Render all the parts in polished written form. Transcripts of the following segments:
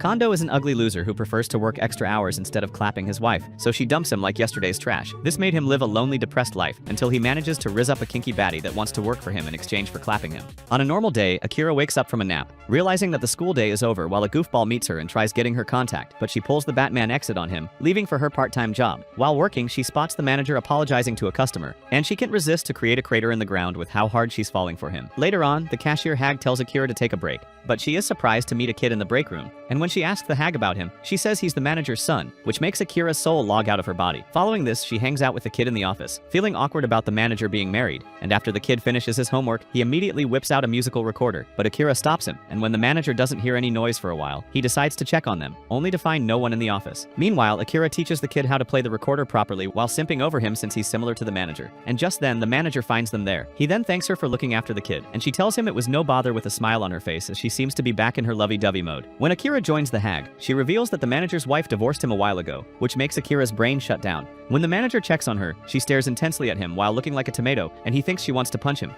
Kondo is an ugly loser who prefers to work extra hours instead of clapping his wife, so she dumps him like yesterday's trash. This made him live a lonely, depressed life until he manages to rizz up a kinky baddie that wants to work for him in exchange for clapping him. On a normal day, Akira wakes up from a nap, realizing that the school day is over while a goofball meets her and tries getting her contact, but she pulls the Batman exit on him, leaving for her part-time job. While working, she spots the manager apologizing to a customer, and she can't resist to create a crater in the ground with how hard she's falling for him. Later on, the cashier hag tells Akira to take a break, but she is surprised to meet a kid in the break room, and when she asks the hag about him, she says he's the manager's son, which makes Akira's soul log out of her body. Following this, she hangs out with the kid in the office, feeling awkward about the manager being married, and after the kid finishes his homework, he immediately whips out a musical recorder, but Akira stops him, and when the manager doesn't hear any noise for a while, he decides to check on them, only to find no one in the office. Meanwhile, Akira teaches the kid how to play the recorder properly while simping over him since he's similar to the manager, and just then, the manager finds them there. He then thanks her for looking after the kid, and she tells him it was no bother with a smile on her face as she seems to be back in her lovey-dovey mode. When Akira joins the hag, she reveals that the manager's wife divorced him a while ago, which makes Akira's brain shut down. When the manager checks on her, she stares intensely at him while looking like a tomato, and he thinks she wants to punch him.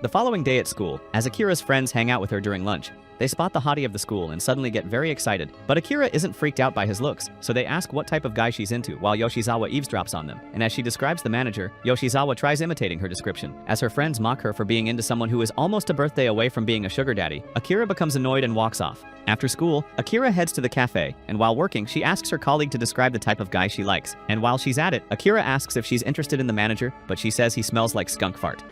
The following day at school, as Akira's friends hang out with her during lunch, they spot the hottie of the school and suddenly get very excited, but Akira isn't freaked out by his looks, so they ask what type of guy she's into while Yoshizawa eavesdrops on them, and as she describes the manager, Yoshizawa tries imitating her description. As her friends mock her for being into someone who is almost a birthday away from being a sugar daddy, Akira becomes annoyed and walks off. After school, Akira heads to the cafe, and while working, she asks her colleague to describe the type of guy she likes, and while she's at it, Akira asks if she's interested in the manager, but she says he smells like skunk fart.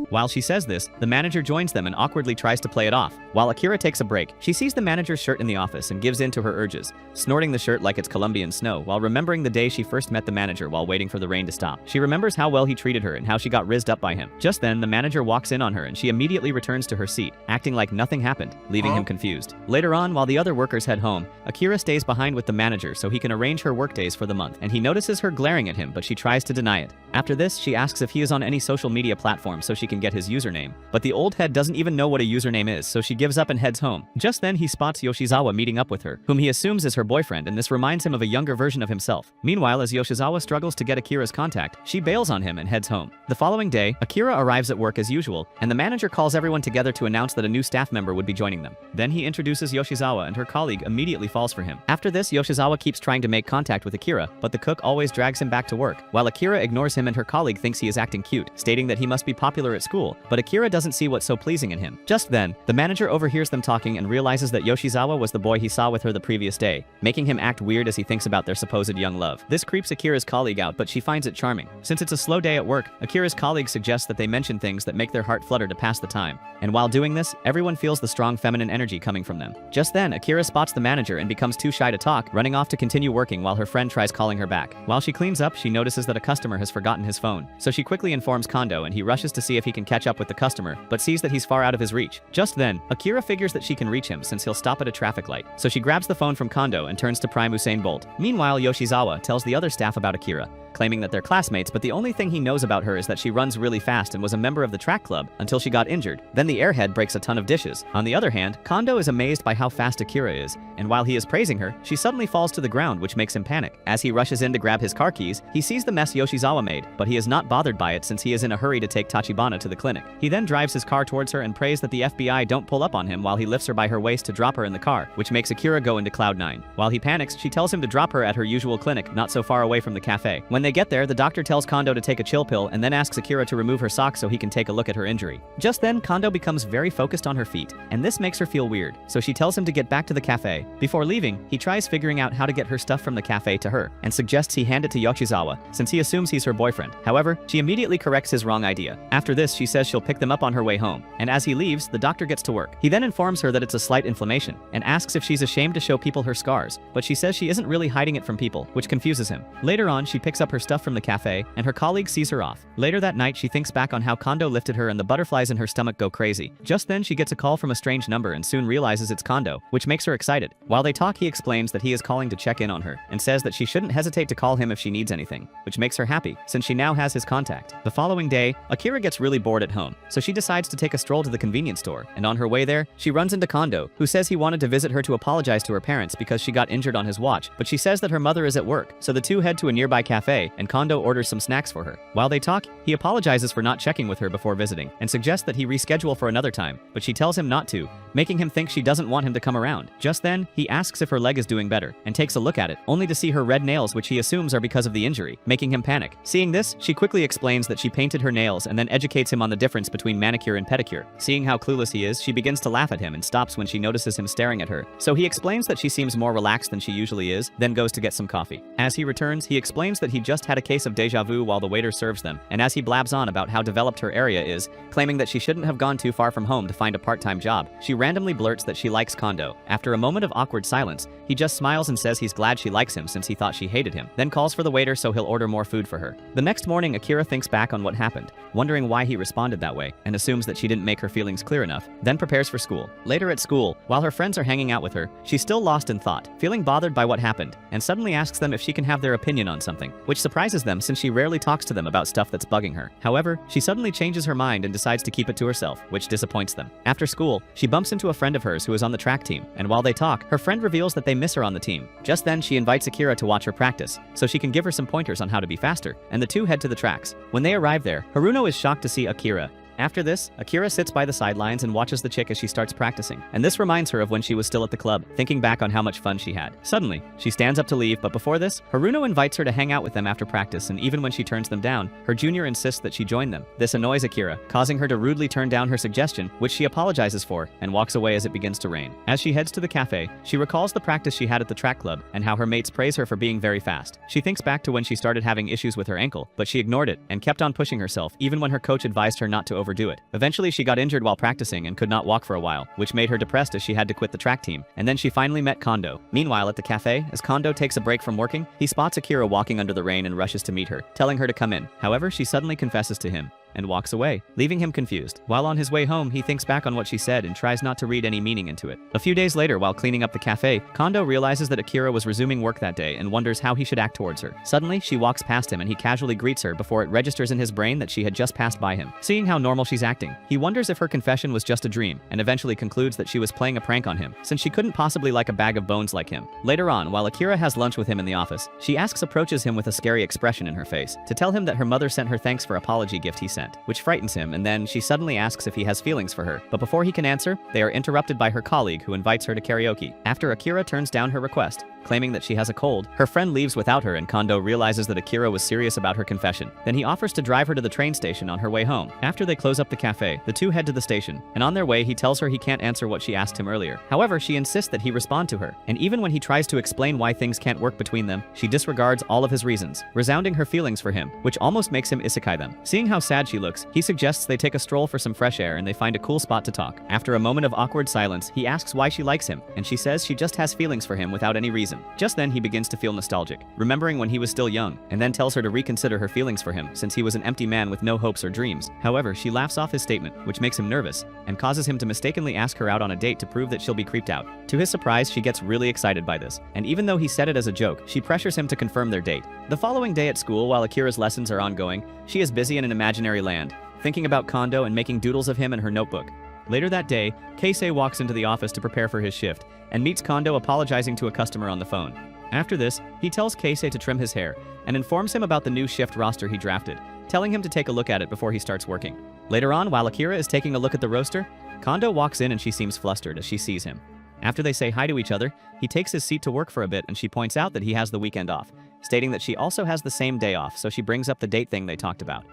While she says this, the manager joins them and awkwardly tries to play it off. While Akira takes a break, she sees the manager's shirt in the office and gives in to her urges, snorting the shirt like it's Colombian snow while remembering the day she first met the manager while waiting for the rain to stop. She remembers how well he treated her and how she got rizzed up by him. Just then, the manager walks in on her and she immediately returns to her seat, acting like nothing happened, leaving him confused. Later on, while the other workers head home, Akira stays behind with the manager so he can arrange her workdays for the month, and he notices her glaring at him, but she tries to deny it. After this, she asks if he is on any social media platform so she can get his username, but the old head doesn't even know what a username is, so she gives up and heads home. Just then, he spots Yoshizawa meeting up with her, whom he assumes is her boyfriend, and this reminds him of a younger version of himself. Meanwhile, as Yoshizawa struggles to get Akira's contact, she bails on him and heads home. The following day, Akira arrives at work as usual, and the manager calls everyone together to announce that a new staff member would be joining them. Then he introduces Yoshizawa, and her colleague immediately falls for him. After this, Yoshizawa keeps trying to make contact with Akira, but the cook always drags him back to work, while Akira ignores him and her colleague thinks he is acting cute, stating that he must be popular at school, but Akira doesn't see what's so pleasing in him. Just then, the manager overhears them talking and realizes that Yoshizawa was the boy he saw with her the previous day, making him act weird as he thinks about their supposed young love. This creeps Akira's colleague out, but she finds it charming. Since it's a slow day at work, Akira's colleague suggests that they mention things that make their heart flutter to pass the time, and while doing this, everyone feels the strong feminine energy coming from them. Just then, Akira spots the manager and becomes too shy to talk, running off to continue working while her friend tries calling her back. While she cleans up, she notices that a customer has forgotten his phone, so she quickly informs Kondo and he rushes to see if he can catch up with the customer, but sees that he's far out of his reach. Just then, Akira figures that she can reach him since he'll stop at a traffic light, so she grabs the phone from Kondo and turns to Prime Usain Bolt. Meanwhile, Yoshizawa tells the other staff about Akira, claiming that they're classmates, but the only thing he knows about her is that she runs really fast and was a member of the track club until she got injured. Then the airhead breaks a ton of dishes. On the other hand, Kondo is amazed by how fast Akira is, and while he is praising her, she suddenly falls to the ground, which makes him panic. As he rushes in to grab his car keys, he sees the mess Yoshizawa made, but he is not bothered by it since he is in a hurry to take Tachibana to the clinic. He then drives his car towards her and prays that the FBI don't pull up on him while he lifts her by her waist to drop her in the car, which makes Akira go into cloud 9. While he panics, she tells him to drop her at her usual clinic, not so far away from the cafe. When they get there, the doctor tells Kondo to take a chill pill and then asks Akira to remove her socks so he can take a look at her injury. Just then, Kondo becomes very focused on her feet, and this makes her feel weird, so she tells him to get back to the cafe. Before leaving, he tries figuring out how to get her stuff from the cafe to her, and suggests he hand it to Yoshizawa, since he assumes he's her boyfriend. However, she immediately corrects his wrong idea. After this, she says she'll pick them up on her way home, and as he leaves, the doctor gets to work. He then informs her that it's a slight inflammation, and asks if she's ashamed to show people her scars, but she says she isn't really hiding it from people, which confuses him. Later on, she picks up her stuff from the cafe, and her colleague sees her off. Later that night, she thinks back on how Kondo lifted her and the butterflies in her stomach go crazy. Just then, she gets a call from a strange number and soon realizes it's Kondo, which makes her excited. While they talk, he explains that he is calling to check in on her, and says that she shouldn't hesitate to call him if she needs anything, which makes her happy, since she now has his contact. The following day, Akira gets really bored at home, so she decides to take a stroll to the convenience store, and on her way there, she runs into Kondo, who says he wanted to visit her to apologize to her parents because she got injured on his watch, but she says that her mother is at work, so the two head to a nearby cafe, cafe, and Kondo orders some snacks for her. While they talk, he apologizes for not checking with her before visiting, and suggests that he reschedule for another time, but she tells him not to, making him think she doesn't want him to come around. Just then, he asks if her leg is doing better, and takes a look at it, only to see her red nails, which he assumes are because of the injury, making him panic. Seeing this, she quickly explains that she painted her nails and then educates him on the difference between manicure and pedicure. Seeing how clueless he is, she begins to laugh at him and stops when she notices him staring at her. So he explains that she seems more relaxed than she usually is, then goes to get some coffee. As he returns, he explains that he just had a case of deja vu while the waiter serves them, and as he blabs on about how developed her area is, claiming that she shouldn't have gone too far from home to find a part-time job, she randomly blurts that she likes Kondo. After a moment of awkward silence, he just smiles and says he's glad she likes him since he thought she hated him, then calls for the waiter so he'll order more food for her. The next morning, Akira thinks back on what happened, wondering why he responded that way, and assumes that she didn't make her feelings clear enough, then prepares for school. Later at school, while her friends are hanging out with her, she's still lost in thought, feeling bothered by what happened, and suddenly asks them if she can have their opinion on something, which surprises them since she rarely talks to them about stuff that's bugging her. However, she suddenly changes her mind and decides to keep it to herself, which disappoints them. After school, she bumps into a friend of hers who is on the track team, and while they talk, her friend reveals that they miss her on the team. Just then, she invites Akira to watch her practice, so she can give her some pointers on how to be faster, and the two head to the tracks. When they arrive there, Haruno is shocked to see Akira. After this, Akira sits by the sidelines and watches the chick as she starts practicing, and this reminds her of when she was still at the club, thinking back on how much fun she had. Suddenly, she stands up to leave, but before this, Haruno invites her to hang out with them after practice, and even when she turns them down, her junior insists that she join them. This annoys Akira, causing her to rudely turn down her suggestion, which she apologizes for, and walks away as it begins to rain. As she heads to the cafe, she recalls the practice she had at the track club, and how her mates praise her for being very fast. She thinks back to when she started having issues with her ankle, but she ignored it, and kept on pushing herself, even when her coach advised her not to overdo it. Eventually, she got injured while practicing and could not walk for a while, which made her depressed as she had to quit the track team, and then she finally met Kondo. Meanwhile, at the cafe, as Kondo takes a break from working, he spots Akira walking under the rain and rushes to meet her, telling her to come in. However, she suddenly confesses to him and walks away, leaving him confused. While on his way home, he thinks back on what she said and tries not to read any meaning into it. A few days later, while cleaning up the cafe, Kondo realizes that Akira was resuming work that day and wonders how he should act towards her. Suddenly, she walks past him and he casually greets her before it registers in his brain that she had just passed by him. Seeing how normal she's acting, he wonders if her confession was just a dream, and eventually concludes that she was playing a prank on him, since she couldn't possibly like a bag of bones like him. Later on, while Akira has lunch with him in the office, she approaches him with a scary expression in her face, to tell him that her mother sent her thanks for apology gift he sent, which frightens him, and then she suddenly asks if he has feelings for her. But before he can answer, they are interrupted by her colleague who invites her to karaoke. After Akira turns down her request, claiming that she has a cold, her friend leaves without her and Kondo realizes that Akira was serious about her confession. Then he offers to drive her to the train station on her way home. After they close up the cafe, the two head to the station, and on their way he tells her he can't answer what she asked him earlier. However, she insists that he respond to her, and even when he tries to explain why things can't work between them, she disregards all of his reasons, resounding her feelings for him, which almost makes him isekai them. Seeing how sad she looks, he suggests they take a stroll for some fresh air and they find a cool spot to talk. After a moment of awkward silence, he asks why she likes him, and she says she just has feelings for him without any reason. Just then he begins to feel nostalgic, remembering when he was still young, and then tells her to reconsider her feelings for him since he was an empty man with no hopes or dreams. However, she laughs off his statement, which makes him nervous, and causes him to mistakenly ask her out on a date to prove that she'll be creeped out. To his surprise, she gets really excited by this, and even though he said it as a joke, she pressures him to confirm their date. The following day at school, while Akira's lessons are ongoing, she is busy in an imaginary land, thinking about Kondo and making doodles of him in her notebook. Later that day, Keisei walks into the office to prepare for his shift, and meets Kondo apologizing to a customer on the phone. After this, he tells Keisei to trim his hair, and informs him about the new shift roster he drafted, telling him to take a look at it before he starts working. Later on, while Akira is taking a look at the roster, Kondo walks in and she seems flustered as she sees him. After they say hi to each other, he takes his seat to work for a bit and she points out that he has the weekend off, stating that she also has the same day off, so she brings up the date thing they talked about.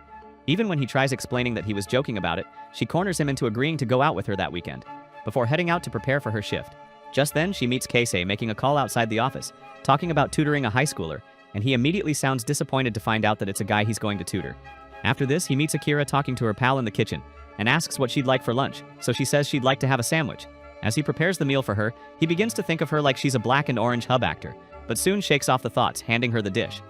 Even when he tries explaining that he was joking about it, she corners him into agreeing to go out with her that weekend, before heading out to prepare for her shift. Just then, she meets Keisei making a call outside the office, talking about tutoring a high schooler, and he immediately sounds disappointed to find out that it's a guy he's going to tutor. After this, he meets Akira talking to her pal in the kitchen, and asks what she'd like for lunch, so she says she'd like to have a sandwich. As he prepares the meal for her, he begins to think of her like she's a black and orange hub actor, but soon shakes off the thoughts, handing her the dish.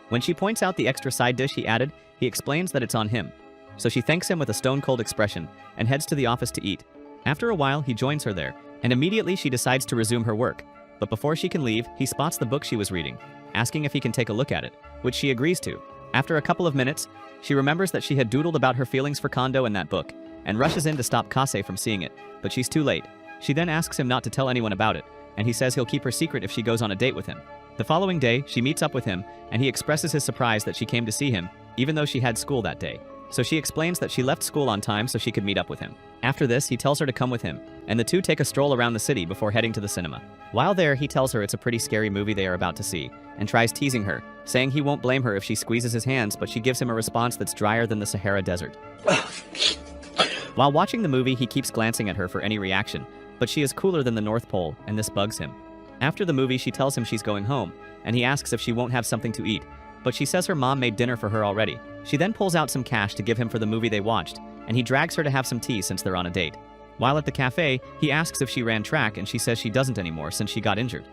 When she points out the extra side dish he added, he explains that it's on him. So she thanks him with a stone-cold expression, and heads to the office to eat. After a while, he joins her there, and immediately she decides to resume her work. But before she can leave, he spots the book she was reading, asking if he can take a look at it, which she agrees to. After a couple of minutes, she remembers that she had doodled about her feelings for Kondo in that book, and rushes in to stop Kase from seeing it, but she's too late. She then asks him not to tell anyone about it, and he says he'll keep her secret if she goes on a date with him. The following day, she meets up with him, and he expresses his surprise that she came to see him, even though she had school that day. So she explains that she left school on time so she could meet up with him. After this, he tells her to come with him, and the two take a stroll around the city before heading to the cinema. While there, he tells her it's a pretty scary movie they are about to see, and tries teasing her, saying he won't blame her if she squeezes his hands, but she gives him a response that's drier than the Sahara Desert. While watching the movie, he keeps glancing at her for any reaction, but she is cooler than the North Pole, and this bugs him. After the movie, she tells him she's going home, and he asks if she won't have something to eat, but she says her mom made dinner for her already. She then pulls out some cash to give him for the movie they watched, and he drags her to have some tea since they're on a date. While at the cafe, he asks if she ran track, and she says she doesn't anymore since she got injured.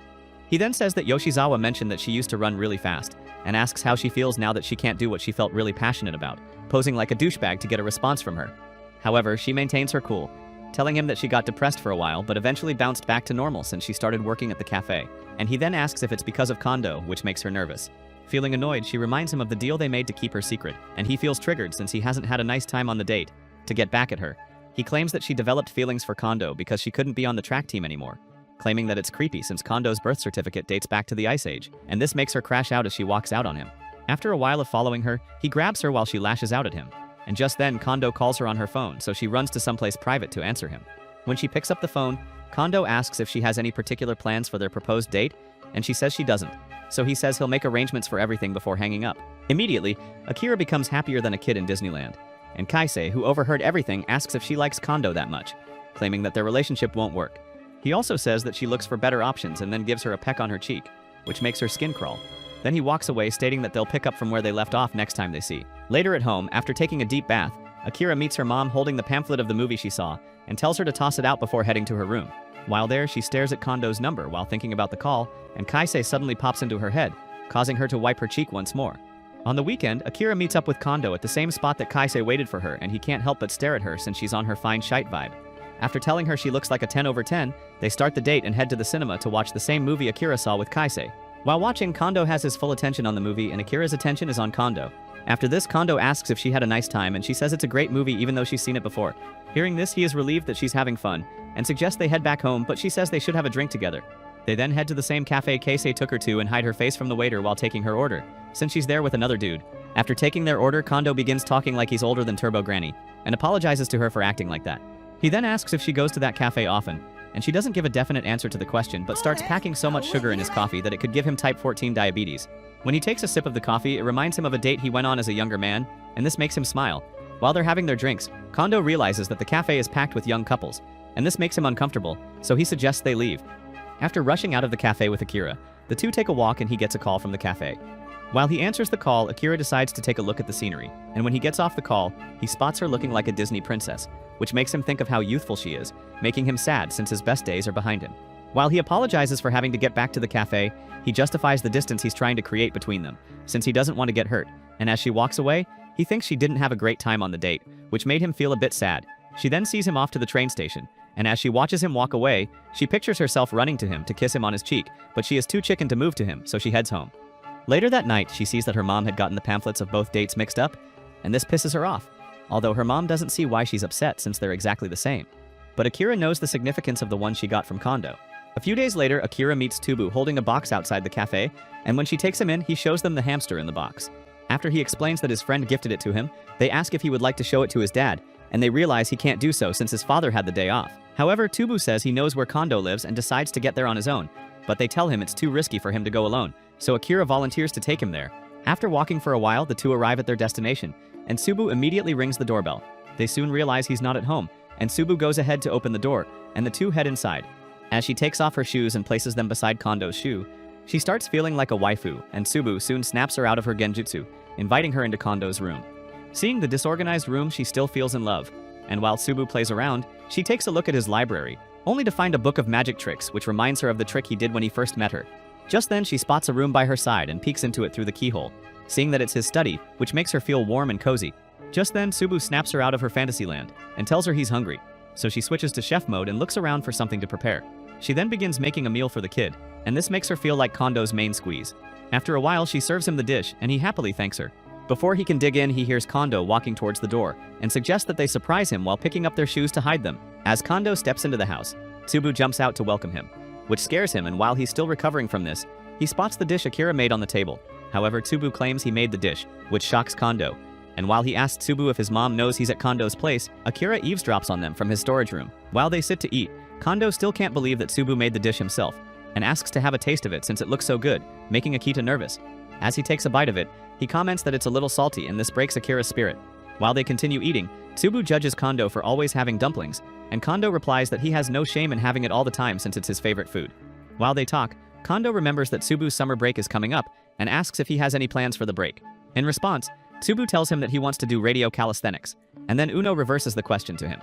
He then says that Yoshizawa mentioned that she used to run really fast, and asks how she feels now that she can't do what she felt really passionate about, posing like a douchebag to get a response from her. However, she maintains her cool, telling him that she got depressed for a while but eventually bounced back to normal since she started working at the cafe, and he then asks if it's because of Kondo, which makes her nervous. Feeling annoyed, she reminds him of the deal they made to keep her secret, and he feels triggered since he hasn't had a nice time on the date, to get back at her. He claims that she developed feelings for Kondo because she couldn't be on the track team anymore, claiming that it's creepy since Kondo's birth certificate dates back to the Ice Age, and this makes her crash out as she walks out on him. After a while of following her, he grabs her while she lashes out at him, and just then Kondo calls her on her phone, so she runs to someplace private to answer him. When she picks up the phone, Kondo asks if she has any particular plans for their proposed date, and she says she doesn't, so he says he'll make arrangements for everything before hanging up. Immediately, Akira becomes happier than a kid in Disneyland, and Kaisei, who overheard everything, asks if she likes Kondo that much, claiming that their relationship won't work. He also says that she looks for better options and then gives her a peck on her cheek, which makes her skin crawl. Then he walks away, stating that they'll pick up from where they left off next time they see. Later at home, after taking a deep bath, Akira meets her mom holding the pamphlet of the movie she saw and tells her to toss it out before heading to her room. While there, she stares at Kondo's number while thinking about the call, and Kaisei suddenly pops into her head, causing her to wipe her cheek once more. On the weekend, Akira meets up with Kondo at the same spot that Kaisei waited for her, and he can't help but stare at her since she's on her fine shite vibe. After telling her she looks like a 10 over 10, they start the date and head to the cinema to watch the same movie Akira saw with Kaisei. While watching, Kondo has his full attention on the movie, and Akira's attention is on Kondo. After this, Kondo asks if she had a nice time, and she says it's a great movie even though she's seen it before. Hearing this, he is relieved that she's having fun, and suggests they head back home, but she says they should have a drink together. They then head to the same cafe Kaisei took her to and hide her face from the waiter while taking her order, since she's there with another dude. After taking their order, Kondo begins talking like he's older than Turbo Granny, and apologizes to her for acting like that. He then asks if she goes to that cafe often, and she doesn't give a definite answer to the question, but starts packing so much sugar in his coffee that it could give him type 14 diabetes. When he takes a sip of the coffee, it reminds him of a date he went on as a younger man, and this makes him smile. While they're having their drinks, Kondo realizes that the cafe is packed with young couples, and this makes him uncomfortable, so he suggests they leave. After rushing out of the cafe with Akira, the two take a walk and he gets a call from the cafe. While he answers the call, Akira decides to take a look at the scenery, and when he gets off the call, he spots her looking like a Disney princess, which makes him think of how youthful she is, making him sad since his best days are behind him. While he apologizes for having to get back to the cafe, he justifies the distance he's trying to create between them, since he doesn't want to get hurt, and as she walks away, he thinks she didn't have a great time on the date, which made him feel a bit sad. She then sees him off to the train station, and as she watches him walk away, she pictures herself running to him to kiss him on his cheek, but she is too chicken to move to him, so she heads home. Later that night, she sees that her mom had gotten the pamphlets of both dates mixed up, and this pisses her off, although her mom doesn't see why she's upset since they're exactly the same. But Akira knows the significance of the one she got from Kondo. A few days later, Akira meets Tubu holding a box outside the cafe, and when she takes him in, he shows them the hamster in the box. After he explains that his friend gifted it to him, they ask if he would like to show it to his dad, and they realize he can't do so since his father had the day off. However, Tubu says he knows where Kondo lives and decides to get there on his own, but they tell him it's too risky for him to go alone, so Akira volunteers to take him there. After walking for a while, the two arrive at their destination, and Subu immediately rings the doorbell. They soon realize he's not at home, and Subu goes ahead to open the door, and the two head inside. As she takes off her shoes and places them beside Kondo's shoe, she starts feeling like a waifu, and Subu soon snaps her out of her genjutsu, inviting her into Kondo's room. Seeing the disorganized room, she still feels in love, and while Subu plays around, she takes a look at his library, only to find a book of magic tricks which reminds her of the trick he did when he first met her. Just then, she spots a room by her side and peeks into it through the keyhole, seeing that it's his study, which makes her feel warm and cozy. Just then, Subu snaps her out of her fantasyland and tells her he's hungry, so she switches to chef mode and looks around for something to prepare. She then begins making a meal for the kid, and this makes her feel like Kondo's main squeeze. After a while, she serves him the dish, and he happily thanks her. Before he can dig in, he hears Kondo walking towards the door, and suggests that they surprise him while picking up their shoes to hide them. As Kondo steps into the house, Subu jumps out to welcome him, which scares him, and while he's still recovering from this, He spots the dish Akira made on the table. However, Tsubu claims he made the dish, which shocks Kondo. And while he asks Tsubu if his mom knows he's at Kondo's place, Akira eavesdrops on them from his storage room. While they sit to eat, Kondo still can't believe that Tsubu made the dish himself, and asks to have a taste of it since it looks so good, making Akita nervous. As he takes a bite of it, he comments that it's a little salty and this breaks Akira's spirit. While they continue eating, Tsubu judges Kondo for always having dumplings, and Kondo replies that he has no shame in having it all the time since it's his favorite food. While they talk, Kondo remembers that Tsubu's summer break is coming up and asks if he has any plans for the break. In response, Tsubu tells him that he wants to do radio calisthenics, and then Uno reverses the question to him.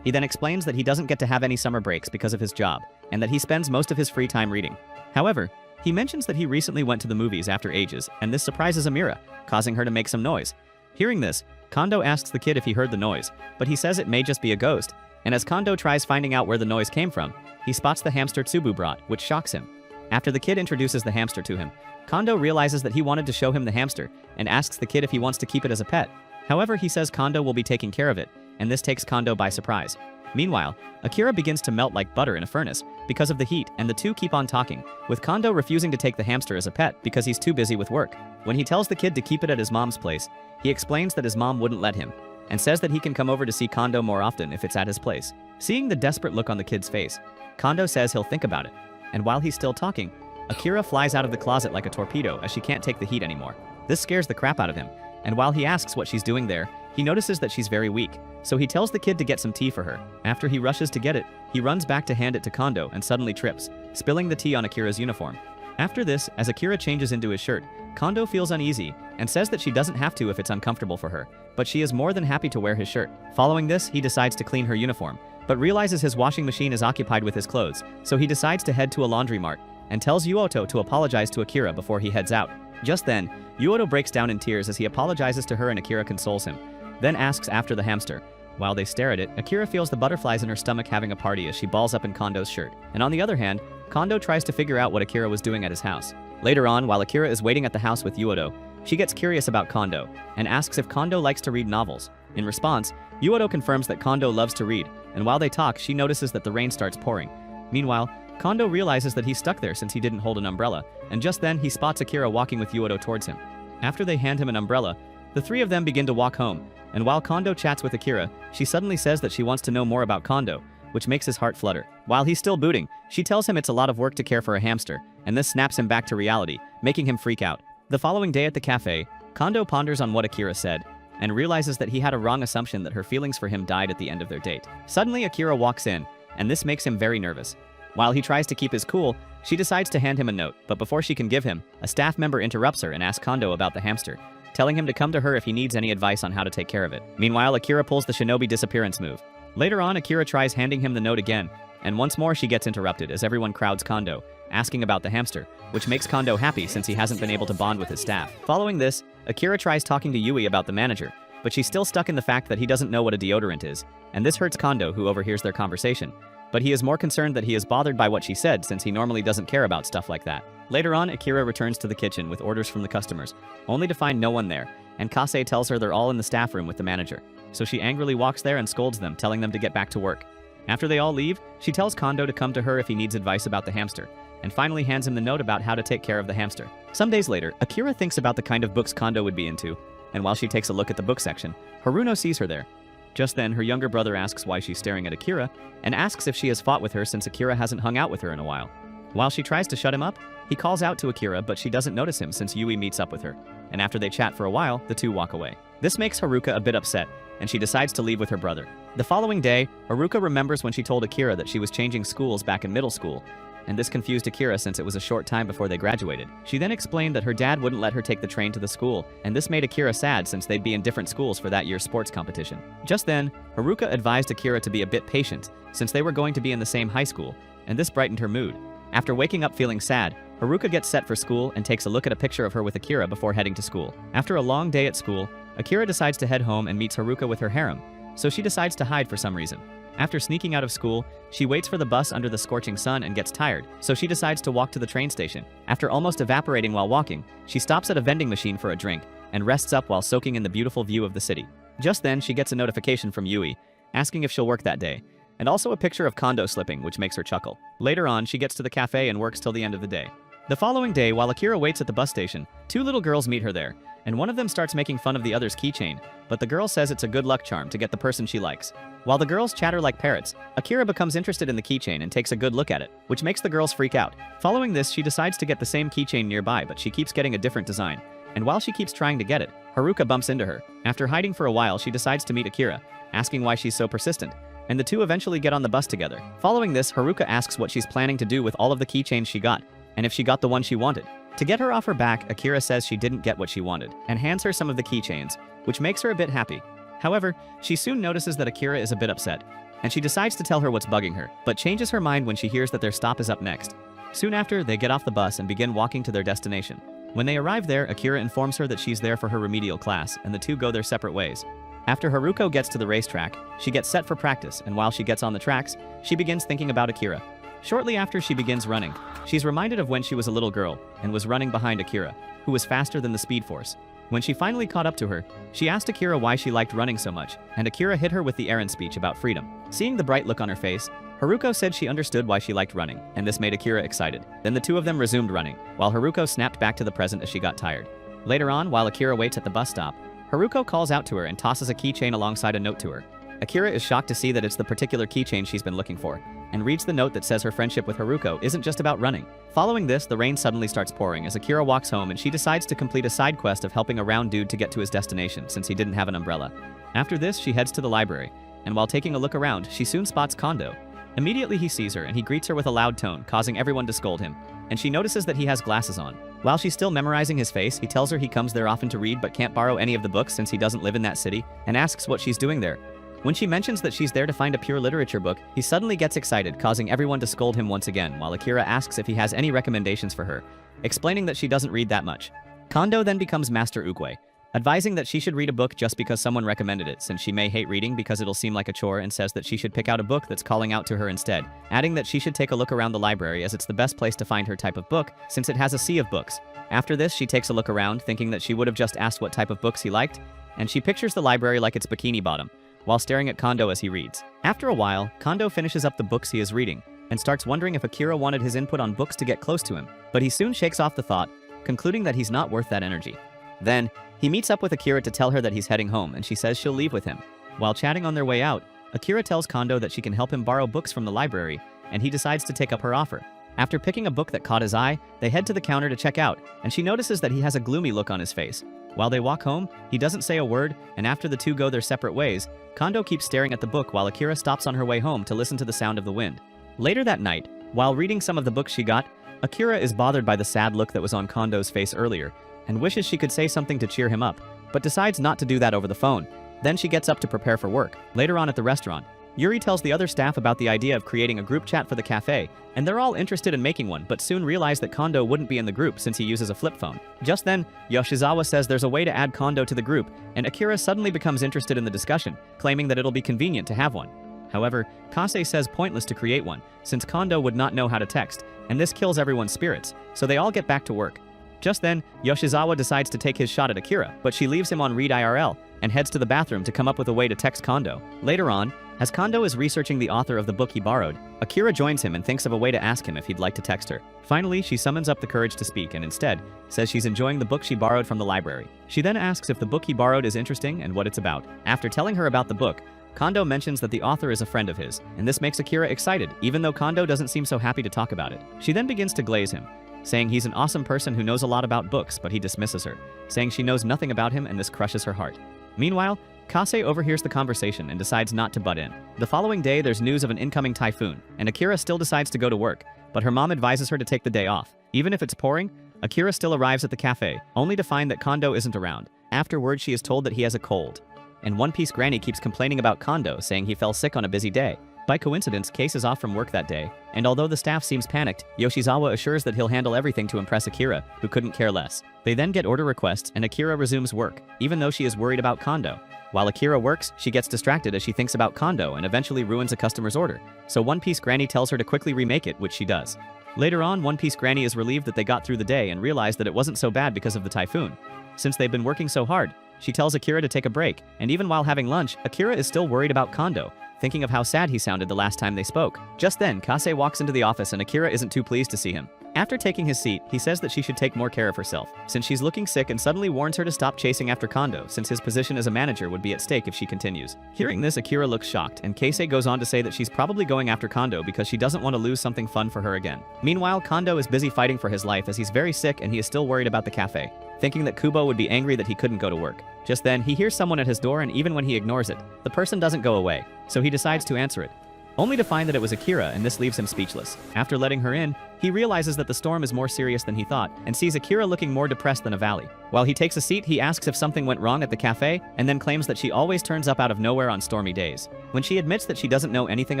He then explains that he doesn't get to have any summer breaks because of his job, and that he spends most of his free time reading. However, he mentions that he recently went to the movies after ages, and this surprises Amira, causing her to make some noise. Hearing this, Kondo asks the kid if he heard the noise, but he says it may just be a ghost, and as Kondo tries finding out where the noise came from, he spots the hamster Tsubu brought, which shocks him. After the kid introduces the hamster to him, Kondo realizes that he wanted to show him the hamster and asks the kid if he wants to keep it as a pet. However, he says Kondo will be taking care of it, and this takes Kondo by surprise. Meanwhile, Akira begins to melt like butter in a furnace because of the heat, and the two keep on talking, with Kondo refusing to take the hamster as a pet because he's too busy with work. When he tells the kid to keep it at his mom's place, he explains that his mom wouldn't let him, and says that he can come over to see Kondo more often if it's at his place. Seeing the desperate look on the kid's face, Kondo says he'll think about it, and while he's still talking, Akira flies out of the closet like a torpedo as she can't take the heat anymore. This scares the crap out of him, and while he asks what she's doing there, he notices that she's very weak, so he tells the kid to get some tea for her. After he rushes to get it, he runs back to hand it to Kondo and suddenly trips, spilling the tea on Akira's uniform. After this, as Akira changes into his shirt, Kondo feels uneasy and says that she doesn't have to if it's uncomfortable for her, but she is more than happy to wear his shirt. Following this, he decides to clean her uniform, but realizes his washing machine is occupied with his clothes, so he decides to head to a laundry mart and tells Yuoto to apologize to Akira before he heads out. Just then, Yuoto breaks down in tears as he apologizes to her and Akira consoles him, then asks after the hamster. While they stare at it, Akira feels the butterflies in her stomach having a party as she balls up in Kondo's shirt. And on the other hand, Kondo tries to figure out what Akira was doing at his house. Later on, while Akira is waiting at the house with Yuoto, she gets curious about Kondo and asks if Kondo likes to read novels. In response, Yuoto confirms that Kondo loves to read, and while they talk, she notices that the rain starts pouring. Meanwhile, Kondo realizes that he's stuck there since he didn't hold an umbrella, and just then he spots Akira walking with Yuoto towards him. After they hand him an umbrella, the three of them begin to walk home, and while Kondo chats with Akira, she suddenly says that she wants to know more about Kondo, which makes his heart flutter. While he's still booting, she tells him it's a lot of work to care for a hamster, and this snaps him back to reality, making him freak out. The following day at the cafe, Kondo ponders on what Akira said, and realizes that he had a wrong assumption that her feelings for him died at the end of their date. Suddenly, Akira walks in, and this makes him very nervous. While he tries to keep his cool, she decides to hand him a note, but before she can give him, a staff member interrupts her and asks Kondo about the hamster, telling him to come to her if he needs any advice on how to take care of it. Meanwhile, Akira pulls the shinobi disappearance move. Later on, Akira tries handing him the note again, and once more she gets interrupted as everyone crowds Kondo, asking about the hamster, which makes Kondo happy since he hasn't been able to bond with his staff. Following this, Akira tries talking to Yui about the manager, but she's still stuck in the fact that he doesn't know what a deodorant is, and this hurts Kondo, who overhears their conversation. But he is more concerned that he is bothered by what she said since he normally doesn't care about stuff like that. Later on, Akira returns to the kitchen with orders from the customers, only to find no one there, and Kase tells her they're all in the staff room with the manager. So she angrily walks there and scolds them, telling them to get back to work. After they all leave, she tells Kondo to come to her if he needs advice about the hamster, and finally hands him the note about how to take care of the hamster. Some days later, Akira thinks about the kind of books Kondo would be into, and while she takes a look at the book section, Haruno sees her there. Just then, her younger brother asks why she's staring at Akira, and asks if she has fought with her since Akira hasn't hung out with her in a while. While she tries to shut him up, he calls out to Akira, but she doesn't notice him since Yui meets up with her, and after they chat for a while, the two walk away. This makes Haruka a bit upset, and she decides to leave with her brother. The following day, Haruka remembers when she told Akira that she was changing schools back in middle school, and this confused Akira since it was a short time before they graduated. She then explained that her dad wouldn't let her take the train to the school, and this made Akira sad since they'd be in different schools for that year's sports competition. Just then, Haruka advised Akira to be a bit patient since they were going to be in the same high school, and this brightened her mood. After waking up feeling sad, Haruka gets set for school and takes a look at a picture of her with Akira before heading to school. After a long day at school, Akira decides to head home and meets Haruka with her harem, so she decides to hide for some reason. After sneaking out of school, she waits for the bus under the scorching sun and gets tired, so she decides to walk to the train station. After almost evaporating while walking, she stops at a vending machine for a drink and rests up while soaking in the beautiful view of the city. Just then, she gets a notification from Yui, asking if she'll work that day, and also a picture of Kondo slipping, which makes her chuckle. Later on, she gets to the cafe and works till the end of the day. The following day, while Akira waits at the bus station, two little girls meet her there, and one of them starts making fun of the other's keychain, but the girl says it's a good luck charm to get the person she likes. While the girls chatter like parrots, Akira becomes interested in the keychain and takes a good look at it, which makes the girls freak out. Following this, she decides to get the same keychain nearby, but she keeps getting a different design. And while she keeps trying to get it, Haruka bumps into her. After hiding for a while, she decides to meet Akira, asking why she's so persistent, and the two eventually get on the bus together. Following this, Haruka asks what she's planning to do with all of the keychains she got, and if she got the one she wanted. To get her off her back, Akira says she didn't get what she wanted, and hands her some of the keychains, which makes her a bit happy. However, she soon notices that Akira is a bit upset, and she decides to tell her what's bugging her, but changes her mind when she hears that their stop is up next. Soon after, they get off the bus and begin walking to their destination. When they arrive there, Akira informs her that she's there for her remedial class, and the two go their separate ways. After Haruko gets to the racetrack, she gets set for practice, and while she gets on the tracks, she begins thinking about Akira. Shortly after she begins running, she's reminded of when she was a little girl and was running behind Akira, who was faster than the Speed Force. When she finally caught up to her, she asked Akira why she liked running so much, and Akira hit her with the errand speech about freedom. Seeing the bright look on her face, Haruko said she understood why she liked running, and this made Akira excited. Then the two of them resumed running, while Haruko snapped back to the present as she got tired. Later on, while Akira waits at the bus stop, Haruko calls out to her and tosses a keychain alongside a note to her. Akira is shocked to see that it's the particular keychain she's been looking for, and reads the note that says her friendship with Haruko isn't just about running. Following this, the rain suddenly starts pouring as Akira walks home, and she decides to complete a side quest of helping a round dude to get to his destination since he didn't have an umbrella. After this, she heads to the library, and while taking a look around, she soon spots Kondo. Immediately he sees her, and he greets her with a loud tone, causing everyone to scold him, and she notices that he has glasses on. While she's still memorizing his face, he tells her he comes there often to read but can't borrow any of the books since he doesn't live in that city, and asks what she's doing there. When she mentions that she's there to find a pure literature book, he suddenly gets excited, causing everyone to scold him once again, while Akira asks if he has any recommendations for her, explaining that she doesn't read that much. Kondo then becomes Master Ukwe, advising that she should read a book just because someone recommended it, since she may hate reading because it'll seem like a chore, and says that she should pick out a book that's calling out to her instead, adding that she should take a look around the library as it's the best place to find her type of book, since it has a sea of books. After this, she takes a look around, thinking that she would have just asked what type of books he liked, and she pictures the library like it's Bikini Bottom, while staring at Kondo as he reads. After a while, Kondo finishes up the books he is reading, and starts wondering if Akira wanted his input on books to get close to him, but he soon shakes off the thought, concluding that he's not worth that energy. Then, he meets up with Akira to tell her that he's heading home, and she says she'll leave with him. While chatting on their way out, Akira tells Kondo that she can help him borrow books from the library, and he decides to take up her offer. After picking a book that caught his eye, they head to the counter to check out, and she notices that he has a gloomy look on his face. While they walk home, he doesn't say a word, and after the two go their separate ways, Kondo keeps staring at the book while Akira stops on her way home to listen to the sound of the wind. Later that night, while reading some of the books she got, Akira is bothered by the sad look that was on Kondo's face earlier, and wishes she could say something to cheer him up, but decides not to do that over the phone. Then she gets up to prepare for work. Later on at the restaurant, Yuri tells the other staff about the idea of creating a group chat for the cafe, and they're all interested in making one, but soon realize that Kondo wouldn't be in the group since he uses a flip phone. Just then, Yoshizawa says there's a way to add Kondo to the group, and Akira suddenly becomes interested in the discussion, claiming that it'll be convenient to have one. However, Kase says pointless to create one, since Kondo would not know how to text, and this kills everyone's spirits, so they all get back to work. Just then, Yoshizawa decides to take his shot at Akira, but she leaves him on read IRL, and heads to the bathroom to come up with a way to text Kondo. Later on, as Kondo is researching the author of the book he borrowed, Akira joins him and thinks of a way to ask him if he'd like to text her. Finally, she summons up the courage to speak and instead says she's enjoying the book she borrowed from the library. She then asks if the book he borrowed is interesting and what it's about. After telling her about the book, Kondo mentions that the author is a friend of his, and this makes Akira excited, even though Kondo doesn't seem so happy to talk about it. She then begins to glaze him, saying he's an awesome person who knows a lot about books, but he dismisses her, saying she knows nothing about him and this crushes her heart. Meanwhile, Kase overhears the conversation and decides not to butt in. The following day, there's news of an incoming typhoon, and Akira still decides to go to work, but her mom advises her to take the day off. Even if it's pouring, Akira still arrives at the cafe, only to find that Kondo isn't around. Afterward, she is told that he has a cold. And One Piece Granny keeps complaining about Kondo, saying he fell sick on a busy day. By coincidence, Case is off from work that day, and although the staff seems panicked, Yoshizawa assures that he'll handle everything to impress Akira, who couldn't care less. They then get order requests, and Akira resumes work, even though she is worried about Kondo. While Akira works, she gets distracted as she thinks about Kondo and eventually ruins a customer's order, so One Piece Granny tells her to quickly remake it, which she does. Later on, One Piece Granny is relieved that they got through the day and realized that it wasn't so bad because of the typhoon. Since they've been working so hard, she tells Akira to take a break, and even while having lunch, Akira is still worried about Kondo, thinking of how sad he sounded the last time they spoke. Just then, Kase walks into the office and Akira isn't too pleased to see him. After taking his seat, he says that she should take more care of herself, since she's looking sick, and suddenly warns her to stop chasing after Kondo, since his position as a manager would be at stake if she continues. Hearing this, Akira looks shocked, and Keisei goes on to say that she's probably going after Kondo because she doesn't want to lose something fun for her again. Meanwhile, Kondo is busy fighting for his life as he's very sick and he is still worried about the cafe, thinking that Kubo would be angry that he couldn't go to work. Just then, he hears someone at his door, and even when he ignores it, the person doesn't go away, so he decides to answer it, only to find that it was Akira, and this leaves him speechless. After letting her in, he realizes that the storm is more serious than he thought, and sees Akira looking more depressed than a valley. While he takes a seat, he asks if something went wrong at the cafe, and then claims that she always turns up out of nowhere on stormy days. When she admits that she doesn't know anything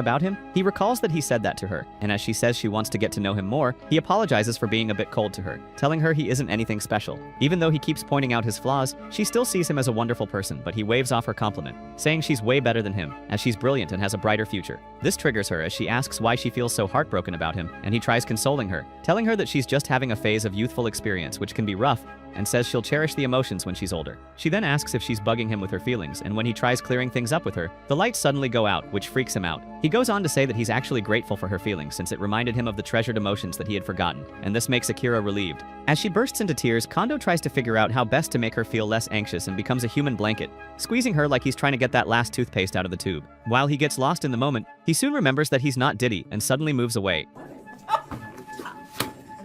about him, he recalls that he said that to her, and as she says she wants to get to know him more, he apologizes for being a bit cold to her, telling her he isn't anything special. Even though he keeps pointing out his flaws, she still sees him as a wonderful person, but he waves off her compliment, saying she's way better than him, as she's brilliant and has a brighter future. This triggers her as she asks why she feels so heartbroken about him, and he tries consoling her, telling her that she's just having a phase of youthful experience which can be rough, and says she'll cherish the emotions when she's older. She then asks if she's bugging him with her feelings, and when he tries clearing things up with her, the lights suddenly go out, which freaks him out. He goes on to say that he's actually grateful for her feelings since it reminded him of the treasured emotions that he had forgotten, and this makes Akira relieved. As she bursts into tears, Kondo tries to figure out how best to make her feel less anxious and becomes a human blanket, squeezing her like he's trying to get that last toothpaste out of the tube. While he gets lost in the moment, he soon remembers that he's not Diddy and suddenly moves away,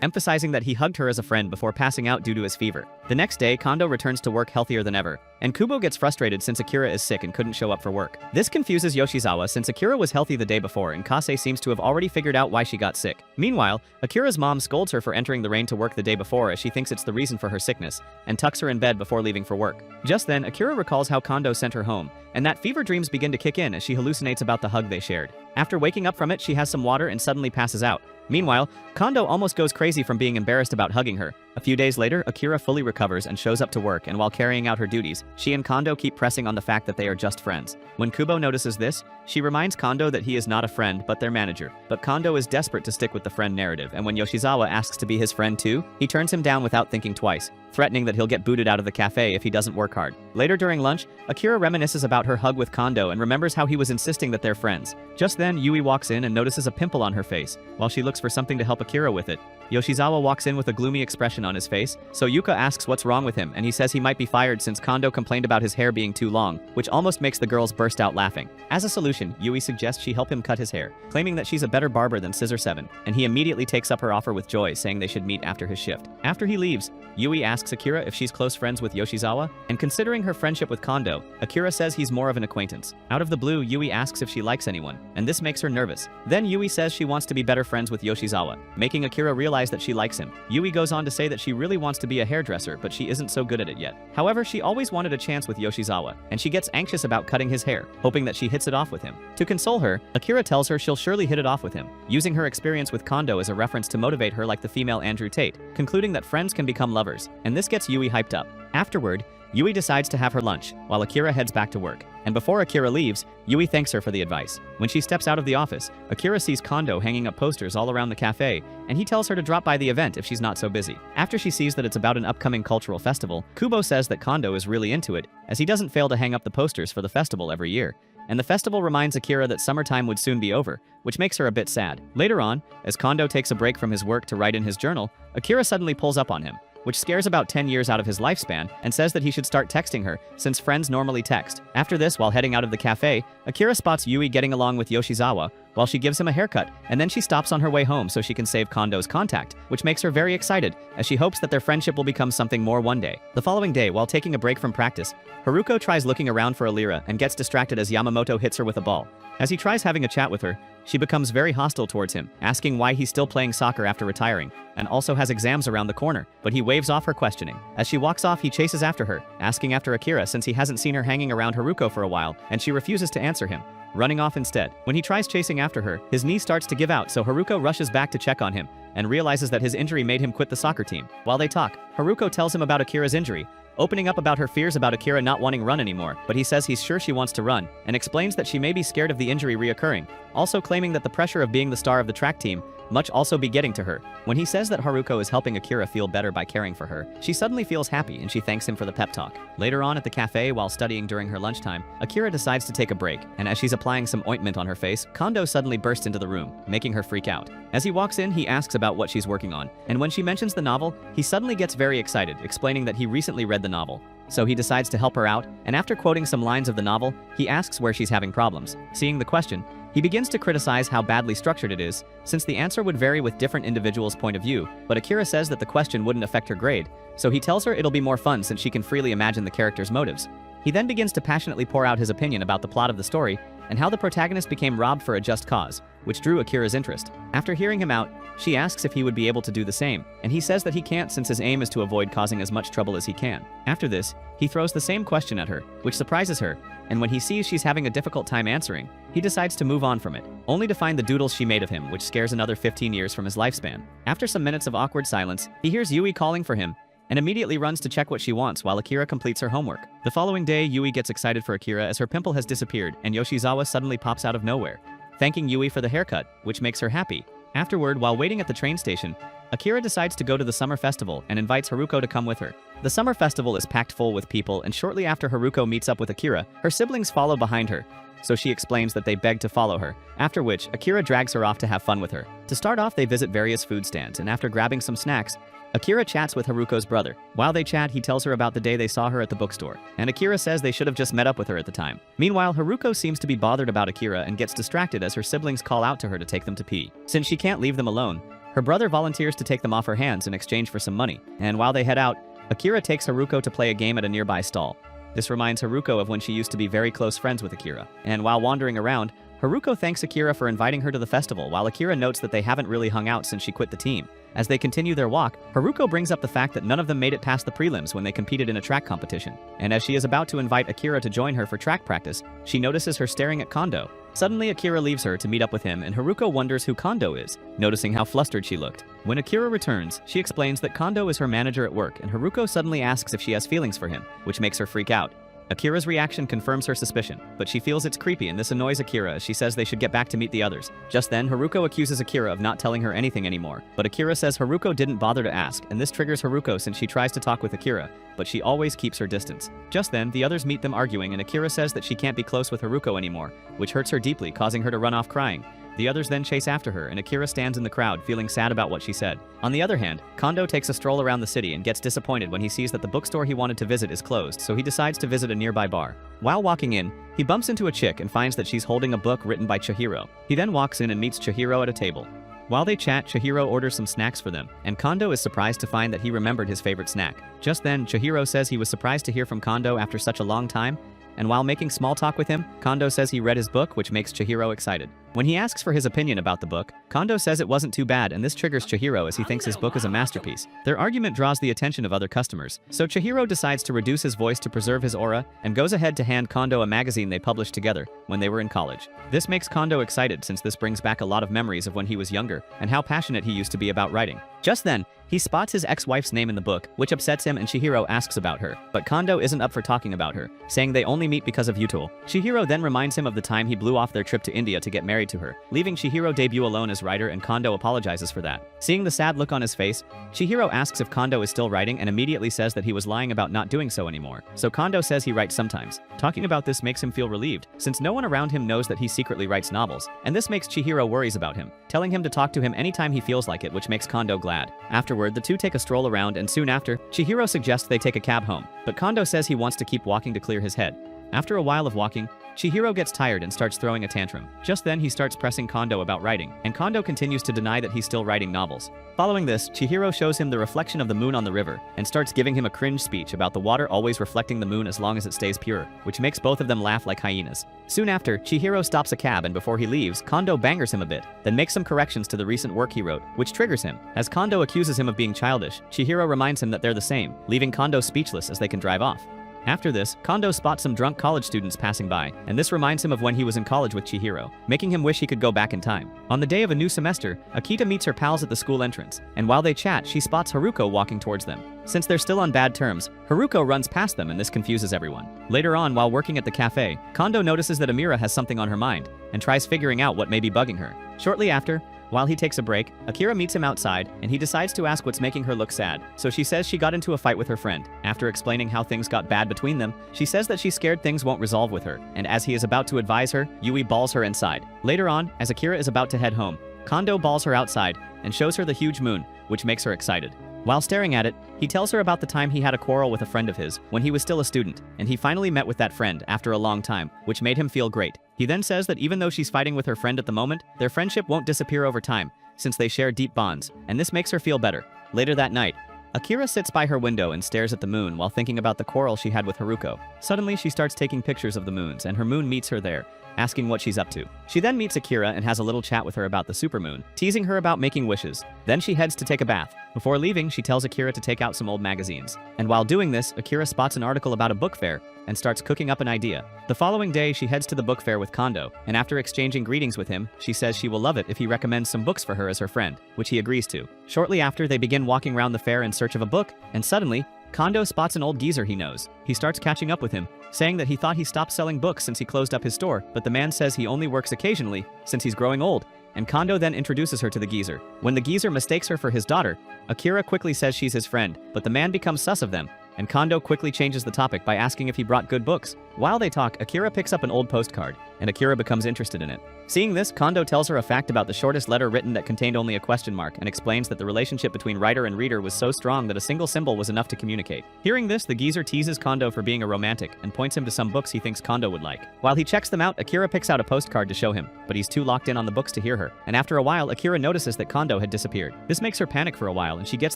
emphasizing that he hugged her as a friend before passing out due to his fever. The next day, Kondo returns to work healthier than ever, and Kubo gets frustrated since Akira is sick and couldn't show up for work. This confuses Yoshizawa since Akira was healthy the day before and Kase seems to have already figured out why she got sick. Meanwhile, Akira's mom scolds her for entering the rain to work the day before as she thinks it's the reason for her sickness, and tucks her in bed before leaving for work. Just then, Akira recalls how Kondo sent her home, and that fever dreams begin to kick in as she hallucinates about the hug they shared. After waking up from it, she has some water and suddenly passes out. Meanwhile, Kondo almost goes crazy from being embarrassed about hugging her. A few days later, Akira fully recovers and shows up to work, and while carrying out her duties, she and Kondo keep pressing on the fact that they are just friends. When Kubo notices this, she reminds Kondo that he is not a friend but their manager. But Kondo is desperate to stick with the friend narrative, and when Yoshizawa asks to be his friend too, he turns him down without thinking twice, threatening that he'll get booted out of the cafe if he doesn't work hard. Later during lunch, Akira reminisces about her hug with Kondo and remembers how he was insisting that they're friends. Just then, Yui walks in and notices a pimple on her face. While she looks for something to help Akira with it, Yoshizawa walks in with a gloomy expression on his face, so Yuka asks what's wrong with him, and he says he might be fired since Kondo complained about his hair being too long, which almost makes the girls burst out laughing. As a solution, Yui suggests she help him cut his hair, claiming that she's a better barber than Scissor 7, and he immediately takes up her offer with joy, saying they should meet after his shift. After he leaves, Yui asks Akira if she's close friends with Yoshizawa, and considering her friendship with Kondo, Akira says he's more of an acquaintance. Out of the blue, Yui asks if she likes anyone, and this makes her nervous. Then Yui says she wants to be better friends with Yoshizawa, making Akira realize that she likes him. Yui goes on to say that she really wants to be a hairdresser, but she isn't so good at it yet. However, she always wanted a chance with Yoshizawa, and she gets anxious about cutting his hair, hoping that she hits it off with him. To console her, Akira tells her she'll surely hit it off with him, using her experience with Kondo as a reference to motivate her like the female Andrew Tate, concluding that friends can become lovers, and this gets Yui hyped up. Afterward, Yui decides to have her lunch, while Akira heads back to work. And before Akira leaves, Yui thanks her for the advice. When she steps out of the office, Akira sees Kondo hanging up posters all around the cafe, and he tells her to drop by the event if she's not so busy. After she sees that it's about an upcoming cultural festival, Kubo says that Kondo is really into it, as he doesn't fail to hang up the posters for the festival every year. And the festival reminds Akira that summertime would soon be over, which makes her a bit sad. Later on, as Kondo takes a break from his work to write in his journal, Akira suddenly pulls up on him, which scares about 10 years out of his lifespan, and says that he should start texting her, since friends normally text. After this, while heading out of the cafe, Akira spots Yui getting along with Yoshizawa, while she gives him a haircut, and then she stops on her way home so she can save Kondo's contact, which makes her very excited, as she hopes that their friendship will become something more one day. The following day, while taking a break from practice, Haruko tries looking around for Alira and gets distracted as Yamamoto hits her with a ball. As he tries having a chat with her, she becomes very hostile towards him, asking why he's still playing soccer after retiring, and also has exams around the corner, but he waves off her questioning. As she walks off, he chases after her, asking after Akira since he hasn't seen her hanging around Haruko for a while, and she refuses to answer him, running off instead. When he tries chasing after her, his knee starts to give out, so Haruko rushes back to check on him, and realizes that his injury made him quit the soccer team. While they talk, Haruko tells him about Akira's injury, opening up about her fears about Akira not wanting run anymore, but he says he's sure she wants to run, and explains that she may be scared of the injury reoccurring, also claiming that the pressure of being the star of the track team much also be getting to her. When he says that Haruko is helping Akira feel better by caring for her, she suddenly feels happy and she thanks him for the pep talk. Later on at the cafe while studying during her lunchtime, Akira decides to take a break, and as she's applying some ointment on her face, Kondo suddenly bursts into the room, making her freak out. As he walks in, he asks about what she's working on, and when she mentions the novel, he suddenly gets very excited, explaining that he recently read the novel. So he decides to help her out, and after quoting some lines of the novel, he asks where she's having problems. Seeing the question, he begins to criticize how badly structured it is, since the answer would vary with different individuals' point of view, but Akira says that the question wouldn't affect her grade, so he tells her it'll be more fun since she can freely imagine the character's motives. He then begins to passionately pour out his opinion about the plot of the story and how the protagonist became robbed for a just cause, which drew Akira's interest. After hearing him out, she asks if he would be able to do the same, and he says that he can't since his aim is to avoid causing as much trouble as he can. After this, he throws the same question at her, which surprises her, and when he sees she's having a difficult time answering, he decides to move on from it, only to find the doodles she made of him, which scares another 15 years from his lifespan. After some minutes of awkward silence, he hears Yui calling for him, and immediately runs to check what she wants while Akira completes her homework. The following day, Yui gets excited for Akira as her pimple has disappeared, and Yoshizawa suddenly pops out of nowhere, thanking Yui for the haircut, which makes her happy. Afterward, while waiting at the train station, Akira decides to go to the summer festival and invites Haruko to come with her. The summer festival is packed full with people, and shortly after Haruko meets up with Akira, her siblings follow behind her, so she explains that they beg to follow her, after which Akira drags her off to have fun with her. To start off, they visit various food stands, and after grabbing some snacks, Akira chats with Haruko's brother. While they chat, he tells her about the day they saw her at the bookstore, and Akira says they should have just met up with her at the time. Meanwhile, Haruko seems to be bothered about Akira and gets distracted as her siblings call out to her to take them to pee. Since she can't leave them alone, her brother volunteers to take them off her hands in exchange for some money, and while they head out, Akira takes Haruko to play a game at a nearby stall. This reminds Haruko of when she used to be very close friends with Akira, and while wandering around, Haruko thanks Akira for inviting her to the festival, while Akira notes that they haven't really hung out since she quit the team. As they continue their walk, Haruko brings up the fact that none of them made it past the prelims when they competed in a track competition, and as she is about to invite Akira to join her for track practice, she notices her staring at Kondo. Suddenly, Akira leaves her to meet up with him, and Haruko wonders who Kondo is, noticing how flustered she looked. When Akira returns, she explains that Kondo is her manager at work, and Haruko suddenly asks if she has feelings for him, which makes her freak out. Akira's reaction confirms her suspicion, but she feels it's creepy and this annoys Akira as she says they should get back to meet the others. Just then, Haruko accuses Akira of not telling her anything anymore, but Akira says Haruko didn't bother to ask, and this triggers Haruko since she tries to talk with Akira, but she always keeps her distance. Just then, the others meet them arguing, and Akira says that she can't be close with Haruko anymore, which hurts her deeply, causing her to run off crying. The others then chase after her, and Akira stands in the crowd feeling sad about what she said. On the other hand, Kondo takes a stroll around the city and gets disappointed when he sees that the bookstore he wanted to visit is closed, so he decides to visit a nearby bar. While walking in, he bumps into a chick and finds that she's holding a book written by Chihiro. He then walks in and meets Chihiro at a table. While they chat, Chihiro orders some snacks for them, and Kondo is surprised to find that he remembered his favorite snack. Just then, Chihiro says he was surprised to hear from Kondo after such a long time, and while making small talk with him, Kondo says he read his book, which makes Chihiro excited. When he asks for his opinion about the book, Kondo says it wasn't too bad, and this triggers Chihiro as he thinks his book is a masterpiece. Their argument draws the attention of other customers, so Chihiro decides to reduce his voice to preserve his aura and goes ahead to hand Kondo a magazine they published together when they were in college. This makes Kondo excited since this brings back a lot of memories of when he was younger and how passionate he used to be about writing. Just then, he spots his ex-wife's name in the book, which upsets him, and Chihiro asks about her, but Kondo isn't up for talking about her, saying they only meet because of Yuto. Chihiro then reminds him of the time he blew off their trip to India to get married to her, leaving Chihiro debut alone as writer, and Kondo apologizes for that. Seeing the sad look on his face, Chihiro asks if Kondo is still writing and immediately says that he was lying about not doing so anymore, so Kondo says he writes sometimes. Talking about this makes him feel relieved, since no one around him knows that he secretly writes novels, and this makes Chihiro worries about him, telling him to talk to him anytime he feels like it, which makes Kondo glad. Afterward, the two take a stroll around, and soon after, Chihiro suggests they take a cab home, but Kondo says he wants to keep walking to clear his head. After a while of walking, Chihiro gets tired and starts throwing a tantrum. Just then he starts pressing Kondo about writing, and Kondo continues to deny that he's still writing novels. Following this, Chihiro shows him the reflection of the moon on the river, and starts giving him a cringe speech about the water always reflecting the moon as long as it stays pure, which makes both of them laugh like hyenas. Soon after, Chihiro stops a cab, and before he leaves, Kondo bangers him a bit, then makes some corrections to the recent work he wrote, which triggers him. As Kondo accuses him of being childish, Chihiro reminds him that they're the same, leaving Kondo speechless as they can drive off. After this, Kondo spots some drunk college students passing by, and this reminds him of when he was in college with Chihiro, making him wish he could go back in time. On the day of a new semester, Akita meets her pals at the school entrance, and while they chat, she spots Haruko walking towards them. Since they're still on bad terms, Haruko runs past them, and this confuses everyone. Later on, while working at the cafe, Kondo notices that Amira has something on her mind, and tries figuring out what may be bugging her. Shortly after, While he takes a break, Akira meets him outside, and he decides to ask what's making her look sad. So she says she got into a fight with her friend. After explaining how things got bad between them, she says that she's scared things won't resolve with her, and as he is about to advise her, Yui balls her inside. Later on, as Akira is about to head home, Kondo balls her outside and shows her the huge moon, which makes her excited. While staring at it, he tells her about the time he had a quarrel with a friend of his when he was still a student, and he finally met with that friend after a long time, which made him feel great. He then says that even though she's fighting with her friend at the moment, their friendship won't disappear over time, since they share deep bonds, and this makes her feel better. Later that night, Akira sits by her window and stares at the moon while thinking about the quarrel she had with Haruko. Suddenly, she starts taking pictures of the moons, and her moon meets her there, asking what she's up to. She then meets Akira and has a little chat with her about the supermoon, teasing her about making wishes. Then she heads to take a bath. Before leaving, she tells Akira to take out some old magazines. And while doing this, Akira spots an article about a book fair and starts cooking up an idea. The following day, she heads to the book fair with Kondo, and after exchanging greetings with him, she says she will love it if he recommends some books for her as her friend, which he agrees to. Shortly after, they begin walking around the fair in search of a book, and suddenly, Kondo spots an old geezer he knows. He starts catching up with him, saying that he thought he stopped selling books since he closed up his store, but the man says he only works occasionally since he's growing old, and Kondo then introduces her to the geezer. When the geezer mistakes her for his daughter, Akira quickly says she's his friend, but the man becomes sus of them, and Kondo quickly changes the topic by asking if he brought good books. While they talk, Akira picks up an old postcard, and Akira becomes interested in it. Seeing this, Kondo tells her a fact about the shortest letter written that contained only a question mark, and explains that the relationship between writer and reader was so strong that a single symbol was enough to communicate. Hearing this, the geezer teases Kondo for being a romantic, and points him to some books he thinks Kondo would like. While he checks them out, Akira picks out a postcard to show him, but he's too locked in on the books to hear her, and after a while, Akira notices that Kondo had disappeared. This makes her panic for a while, and she gets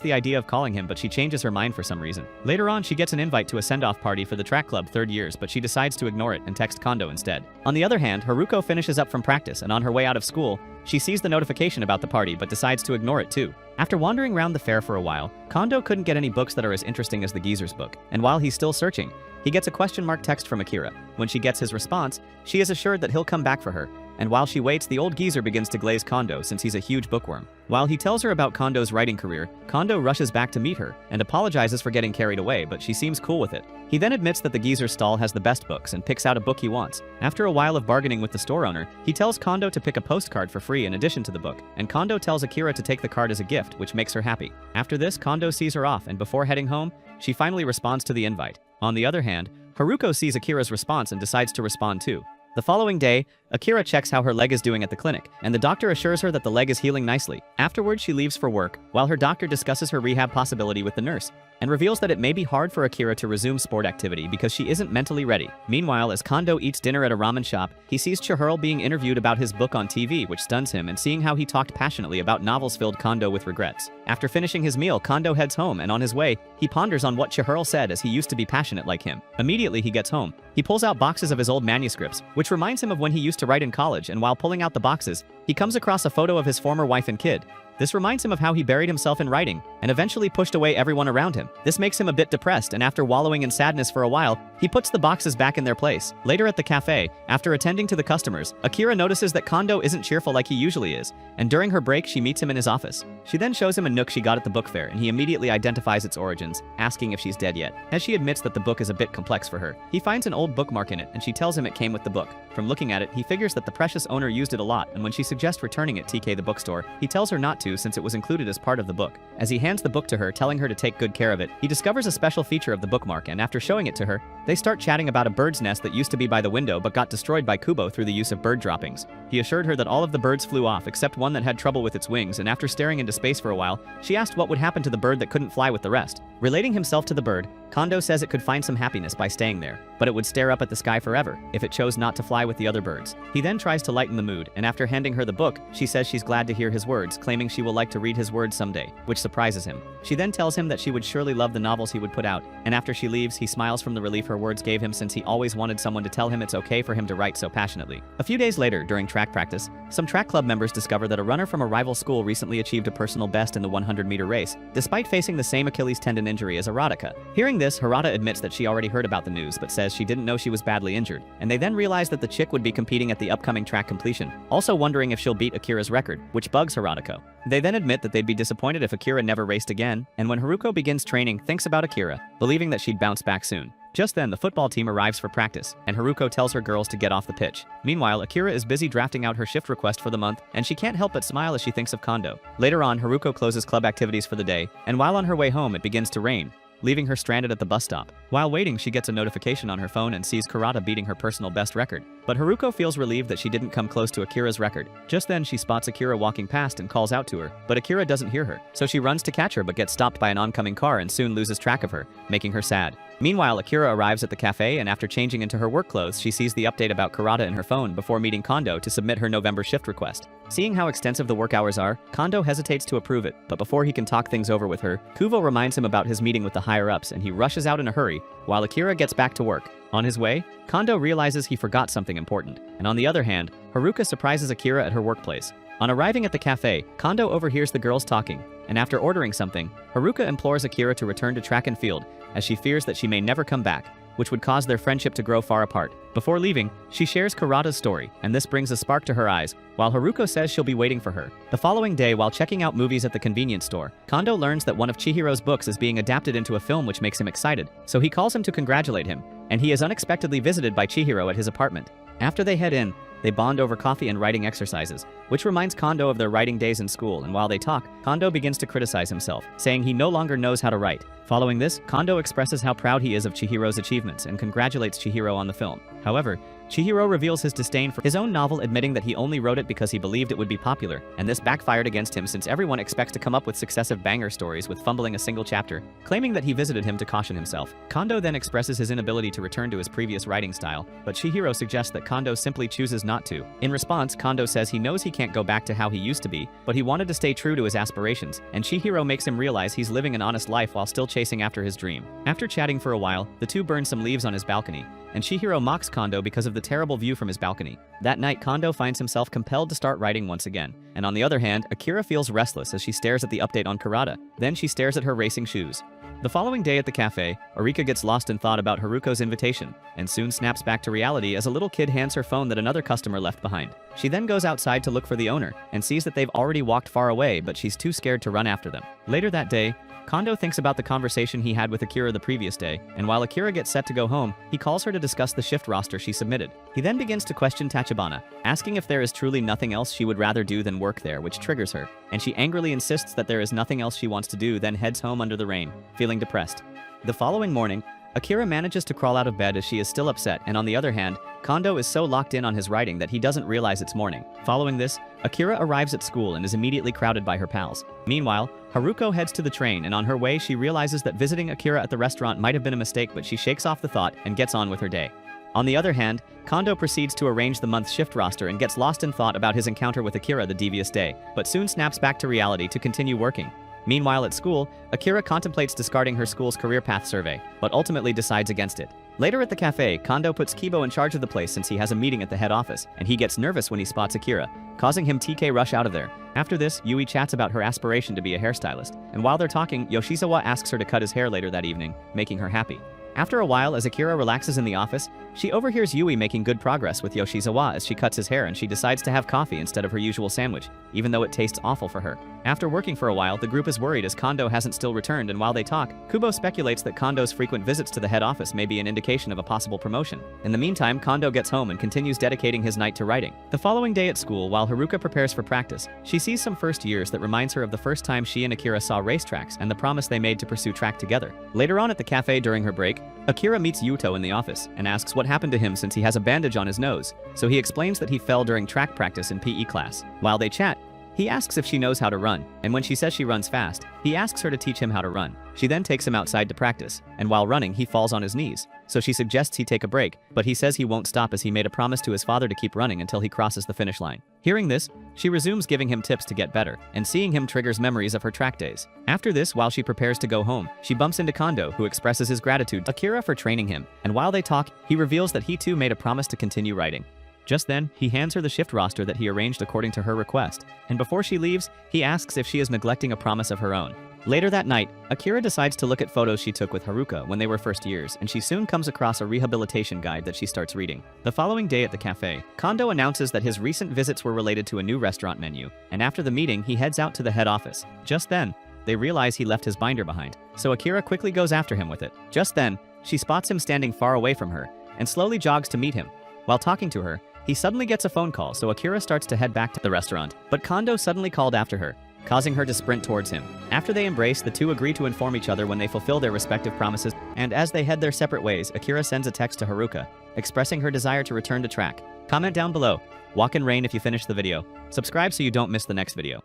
the idea of calling him, but she changes her mind for some reason. Later on, she gets an invite to a send-off party for the track club third years, but she decides to ignore it and text Kondo instead. On the other hand, Haruko finishes up from practice, and on her way out of school, she sees the notification about the party but decides to ignore it too. After wandering around the fair for a while, Kondo couldn't get any books that are as interesting as the geezer's book, and while he's still searching, he gets a question mark text from Akira. When she gets his response, she is assured that he'll come back for her, and while she waits, the old geezer begins to glaze Kondo since he's a huge bookworm. While he tells her about Kondo's writing career, Kondo rushes back to meet her and apologizes for getting carried away, but she seems cool with it. He then admits that the geezer's stall has the best books and picks out a book he wants. After a while of bargaining with the store owner, he tells Kondo to pick a postcard for free in addition to the book, and Kondo tells Akira to take the card as a gift, which makes her happy. After this, Kondo sees her off, and before heading home, she finally responds to the invite. On the other hand, Haruko sees Akira's response and decides to respond too. The following day, Akira checks how her leg is doing at the clinic, and the doctor assures her that the leg is healing nicely. Afterwards, she leaves for work, while her doctor discusses her rehab possibility with the nurse, and reveals that it may be hard for Akira to resume sport activity because she isn't mentally ready. Meanwhile, as Kondo eats dinner at a ramen shop, he sees Chihiro being interviewed about his book on TV, which stuns him, and seeing how he talked passionately about novels filled Kondo with regrets. After finishing his meal, Kondo heads home, and on his way, he ponders on what Chihiro said as he used to be passionate like him. Immediately he gets home. He pulls out boxes of his old manuscripts, which reminds him of when he used to write in college, and while pulling out the boxes, he comes across a photo of his former wife and kid. This reminds him of how he buried himself in writing and eventually pushed away everyone around him. This makes him a bit depressed, and after wallowing in sadness for a while, he puts the boxes back in their place. Later at the cafe, after attending to the customers, Akira notices that Kondo isn't cheerful like he usually is, and during her break, she meets him in his office. She then shows him a nook she got at the book fair, and he immediately identifies its origins, asking if she's dead yet. As she admits that the book is a bit complex for her, he finds an old bookmark in it, and she tells him it came with the book. From looking at it, he figures that the precious owner used it a lot, and when she suggests returning it TK the bookstore, he tells her not to since it was included as part of the book. As he hands the book to her, telling her to take good care of it, he discovers a special feature of the bookmark, and after showing it to her, they start chatting about a bird's nest that used to be by the window but got destroyed by Kubo through the use of bird droppings. He assured her that all of the birds flew off except one that had trouble with its wings, and after staring into space for a while, she asked what would happen to the bird that couldn't fly with the rest. Relating himself to the bird, Kondo says it could find some happiness by staying there, but it would stare up at the sky forever if it chose not to fly with the other birds. He then tries to lighten the mood, and after handing her the book, she says she's glad to hear his words, claiming she will like to read his words someday, which surprises him. She then tells him that she would surely love the novels he would put out, and after she leaves, he smiles from the relief her words gave him since he always wanted someone to tell him it's okay for him to write so passionately. A few days later, during track practice, some track club members discover that a runner from a rival school recently achieved a personal best in the 100-meter race, despite facing the same Achilles tendon injury as Hirata. Hearing this, Hirata admits that she already heard about the news, but says she didn't know she was badly injured, and they then realize that the chick would be competing at the upcoming track completion, also wondering if she'll beat Akira's record, which bugs Hirata. They then admit that they'd be disappointed if Akira never raced again, and when Haruko begins training, thinks about Akira, believing that she'd bounce back soon. Just then, the football team arrives for practice, and Haruko tells her girls to get off the pitch. Meanwhile, Akira is busy drafting out her shift request for the month, and she can't help but smile as she thinks of Kondo. Later on, Haruko closes club activities for the day, and while on her way home, it begins to rain, leaving her stranded at the bus stop. While waiting, she gets a notification on her phone and sees Kurata beating her personal best record. But Haruko feels relieved that she didn't come close to Akira's record. Just then, she spots Akira walking past and calls out to her, but Akira doesn't hear her. So she runs to catch her but gets stopped by an oncoming car and soon loses track of her, making her sad. Meanwhile, Akira arrives at the cafe, and after changing into her work clothes, she sees the update about Kurata in her phone before meeting Kondo to submit her November shift request. Seeing how extensive the work hours are, Kondo hesitates to approve it, but before he can talk things over with her, Kuvo reminds him about his meeting with the higher-ups and he rushes out in a hurry, while Akira gets back to work. On his way, Kondo realizes he forgot something important, and on the other hand, Haruka surprises Akira at her workplace. On arriving at the cafe, Kondo overhears the girls talking, and after ordering something, Haruka implores Akira to return to track and field, as she fears that she may never come back, which would cause their friendship to grow far apart. Before leaving, she shares Kurata's story, and this brings a spark to her eyes, while Haruko says she'll be waiting for her. The following day, while checking out movies at the convenience store, Kondo learns that one of Chihiro's books is being adapted into a film, which makes him excited, so he calls him to congratulate him, and he is unexpectedly visited by Chihiro at his apartment. After they head in, they bond over coffee and writing exercises, which reminds Kondo of their writing days in school, and while they talk, Kondo begins to criticize himself, saying he no longer knows how to write. Following this, Kondo expresses how proud he is of Chihiro's achievements and congratulates Chihiro on the film. However, Chihiro reveals his disdain for his own novel, admitting that he only wrote it because he believed it would be popular, and this backfired against him since everyone expects to come up with successive banger stories with fumbling a single chapter, claiming that he visited him to caution himself. Kondo then expresses his inability to return to his previous writing style, but Chihiro suggests that Kondo simply chooses not to. In response, Kondo says he knows he can't go back to how he used to be, but he wanted to stay true to his aspirations, and Chihiro makes him realize he's living an honest life while still chasing after his dream. After chatting for a while, the two burn some leaves on his balcony, and Chihiro mocks Kondo because of the terrible view from his balcony. That night, Kondo finds himself compelled to start writing once again. And on the other hand, Akira feels restless as she stares at the update on Kurata. Then she stares at her racing shoes. The following day at the cafe, Arika gets lost in thought about Haruko's invitation, and soon snaps back to reality as a little kid hands her phone that another customer left behind. She then goes outside to look for the owner, and sees that they've already walked far away, but she's too scared to run after them. Later that day, Kondo thinks about the conversation he had with Akira the previous day, and while Akira gets set to go home, he calls her to discuss the shift roster she submitted. He then begins to question Tachibana, asking if there is truly nothing else she would rather do than work there, which triggers her, and she angrily insists that there is nothing else she wants to do, then heads home under the rain, feeling depressed. The following morning, Akira manages to crawl out of bed as she is still upset, and on the other hand, Kondo is so locked in on his writing that he doesn't realize it's morning. Following this, Akira arrives at school and is immediately crowded by her pals. Meanwhile, Haruko heads to the train, and on her way she realizes that visiting Akira at the restaurant might have been a mistake, but she shakes off the thought and gets on with her day. On the other hand, Kondo proceeds to arrange the month's shift roster and gets lost in thought about his encounter with Akira the devious day, but soon snaps back to reality to continue working. Meanwhile at school, Akira contemplates discarding her school's career path survey, but ultimately decides against it. Later at the cafe, Kondo puts Kibo in charge of the place since he has a meeting at the head office, and he gets nervous when he spots Akira, causing him TK rush out of there. After this, Yui chats about her aspiration to be a hairstylist, and while they're talking, Yoshizawa asks her to cut his hair later that evening, making her happy. After a while, as Akira relaxes in the office, she overhears Yui making good progress with Yoshizawa as she cuts his hair, and she decides to have coffee instead of her usual sandwich, even though it tastes awful for her. After working for a while, the group is worried as Kondo hasn't still returned, and while they talk, Kubo speculates that Kondo's frequent visits to the head office may be an indication of a possible promotion. In the meantime, Kondo gets home and continues dedicating his night to writing. The following day at school, while Haruka prepares for practice, she sees some first years that reminds her of the first time she and Akira saw racetracks and the promise they made to pursue track together. Later on at the cafe during her break, Akira meets Yuto in the office and asks what happened to him since he has a bandage on his nose, so he explains that he fell during track practice in PE class. While they chat, he asks if she knows how to run, and when she says she runs fast, he asks her to teach him how to run. She then takes him outside to practice, and while running, he falls on his knees, so she suggests he take a break, but he says he won't stop as he made a promise to his father to keep running until he crosses the finish line. Hearing this, she resumes giving him tips to get better, and seeing him triggers memories of her track days. After this, while she prepares to go home, she bumps into Kondo, who expresses his gratitude to Akira for training him, and while they talk, he reveals that he too made a promise to continue writing. Just then, he hands her the shift roster that he arranged according to her request, and before she leaves, he asks if she is neglecting a promise of her own. Later that night, Akira decides to look at photos she took with Haruka when they were first years, and she soon comes across a rehabilitation guide that she starts reading. The following day at the cafe, Kondo announces that his recent visits were related to a new restaurant menu, and after the meeting, he heads out to the head office. Just then, they realize he left his binder behind, so Akira quickly goes after him with it. Just then, She spots him standing far away from her and slowly jogs to meet him. While talking to her, he suddenly gets a phone call, so Akira starts to head back to the restaurant. But Kondo suddenly called after her, causing her to sprint towards him. After they embrace, the two agree to inform each other when they fulfill their respective promises, and as they head their separate ways, Akira sends a text to Haruka, expressing her desire to return to track. Comment down below. Walk in rain if you finish the video. Subscribe so you don't miss the next video.